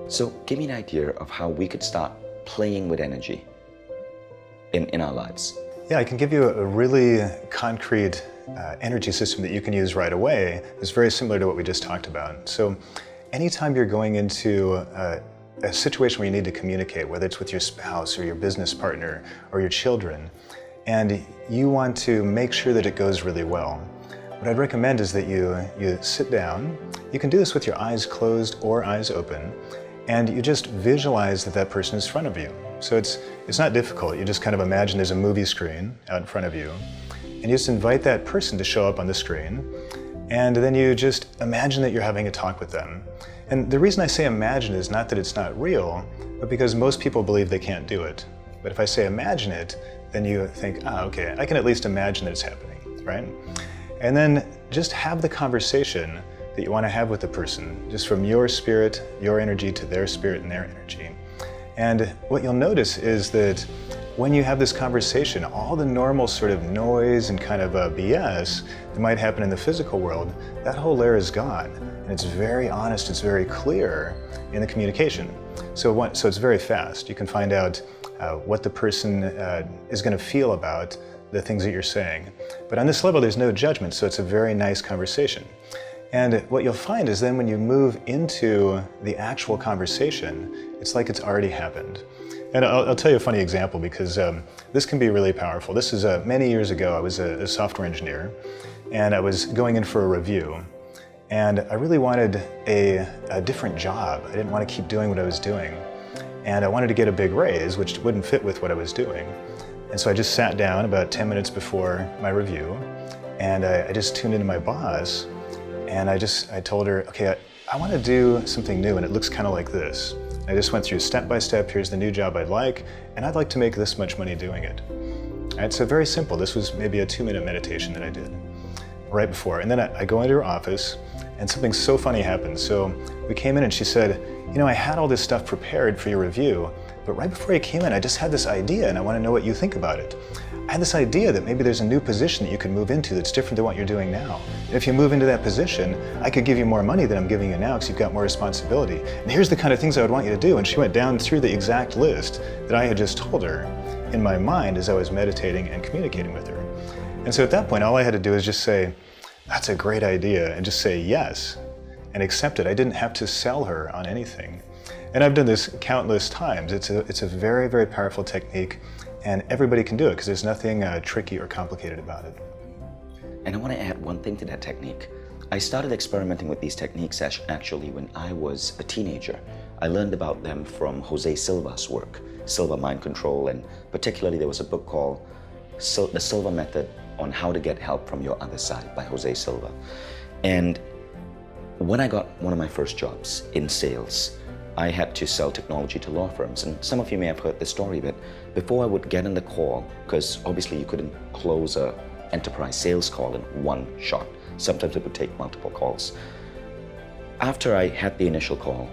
So give me an idea of how we could start playing with energy in our lives. Yeah, I can give you a really concrete energy system that you can use right away. It's very similar to what we just talked about. So anytime you're going into a situation where you need to communicate, whether it's with your spouse or your business partner or your children, and you want to make sure that it goes really well, what I'd recommend is that you sit down. You can do this with your eyes closed or eyes open, and you just visualize that that person is in front of you. So it's not difficult. You just kind of imagine there's a movie screen out in front of you, and you just invite that person to show up on the screen, and then you just imagine that you're having a talk with them. And the reason I say imagine is not that it's not real, but because most people believe they can't do it. But if I say imagine it, then you think, okay, I can at least imagine that it's happening, right? And then just have the conversation that you want to have with the person, just from your spirit, your energy, to their spirit and their energy. And what you'll notice is that when you have this conversation, all the normal sort of noise and kind of BS that might happen in the physical world, that whole layer is gone. And it's very honest, it's very clear in the communication. So it's very fast. You can find out what the person is going to feel about the things that you're saying. But on this level, there's no judgment, so it's a very nice conversation. And what you'll find is then when you move into the actual conversation, it's like it's already happened. And I'll tell you a funny example, because this can be really powerful. This is many years ago. I was a software engineer, and I was going in for a review. And I really wanted a different job. I didn't want to keep doing what I was doing. And I wanted to get a big raise, which wouldn't fit with what I was doing. And so I just sat down about 10 minutes before my review, and I just tuned into my boss, and I told her, okay, I want to do something new, and it looks kind of like this. I just went through step by step, here's the new job I'd like, and I'd like to make this much money doing it. And so very simple. This was maybe a 2-minute meditation that I did right before. And then I go into her office, and something so funny happened. So we came in and she said, you know, I had all this stuff prepared for your review, but right before you came in, I just had this idea, and I want to know what you think about it. I had this idea that maybe there's a new position that you could move into that's different than what you're doing now. And if you move into that position, I could give you more money than I'm giving you now because you've got more responsibility. And here's the kind of things I would want you to do. And she went down through the exact list that I had just told her in my mind as I was meditating and communicating with her. And so at that point, all I had to do is just say, that's a great idea, and just say yes and accept it. I didn't have to sell her on anything. And I've done this countless times. It's a very, very powerful technique, and everybody can do it because there's nothing tricky or complicated about it. And I want to add one thing to that technique. I started experimenting with these techniques actually when I was a teenager. I learned about them from Jose Silva's work, Silva Mind Control, and particularly there was a book called The Silva Method on How to Get Help from Your Other Side by Jose Silva. And when I got one of my first jobs in sales, I had to sell technology to law firms. And some of you may have heard this story, but before I would get on the call, because obviously you couldn't close an enterprise sales call in one shot. Sometimes it would take multiple calls. After I had the initial call,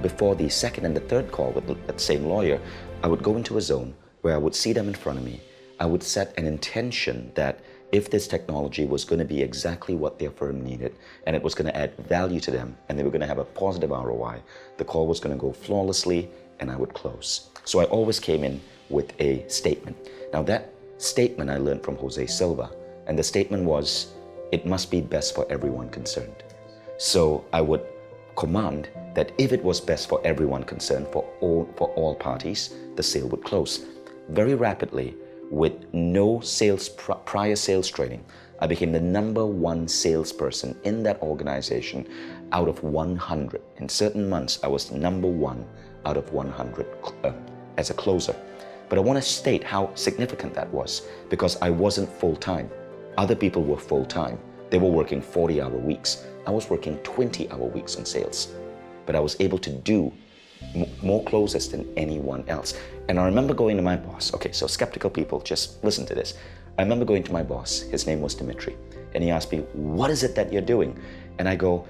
before the second and the third call with that same lawyer, I would go into a zone where I would see them in front of me. I would set an intention that if this technology was going to be exactly what their firm needed, and it was going to add value to them, and they were going to have a positive ROI, the call was going to go flawlessly, and I would close. So I always came in with a statement. Now that statement I learned from Jose Silva, and the statement was, it must be best for everyone concerned. So I would command that if it was best for everyone concerned, for all parties, the sale would close. Very rapidly, with no prior sales training, I became the #1 salesperson in that organization out of 100. In certain months, I was #1 out of 100 as a closer. But I want to state how significant that was, because I wasn't full-time. Other people were full-time. They were working 40-hour weeks. I was working 20-hour weeks in sales. But I was able to do more closes than anyone else. And I remember going to my boss. Okay, so skeptical people, just listen to this. I remember going to my boss. His name was Dimitri. And he asked me, what is it that you're doing? And I go,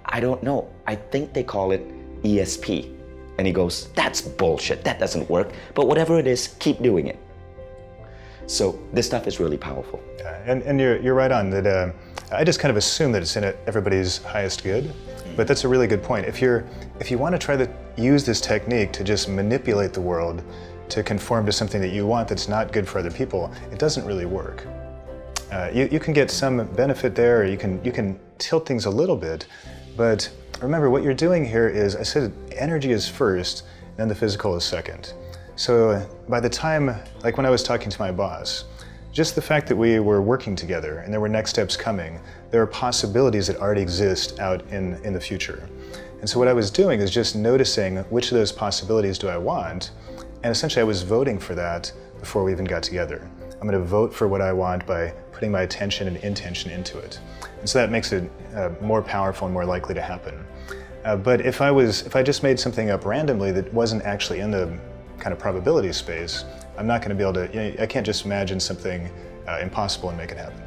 I don't know. I think they call it ESP. And he goes, that's bullshit. That doesn't work. But whatever it is, keep doing it. So this stuff is really powerful. And you're right on that. I just kind of assume that it's in everybody's highest good. But that's a really good point. If you want to try to use this technique to just manipulate the world to conform to something that you want that's not good for other people, it doesn't really work. You can get some benefit there, or you can tilt things a little bit, but remember what you're doing here is, I said energy is first, then the physical is second. So by the time, like when I was talking to my boss, just the fact that we were working together and there were next steps coming, there are possibilities that already exist out in the future. And so what I was doing is just noticing which of those possibilities do I want, and essentially I was voting for that before we even got together. I'm going to vote for what I want by putting my attention and intention into it. And so that makes it more powerful and more likely to happen. But if I just made something up randomly that wasn't actually in the kind of probability space, I'm not going to be able to, I can't just imagine something impossible and make it happen.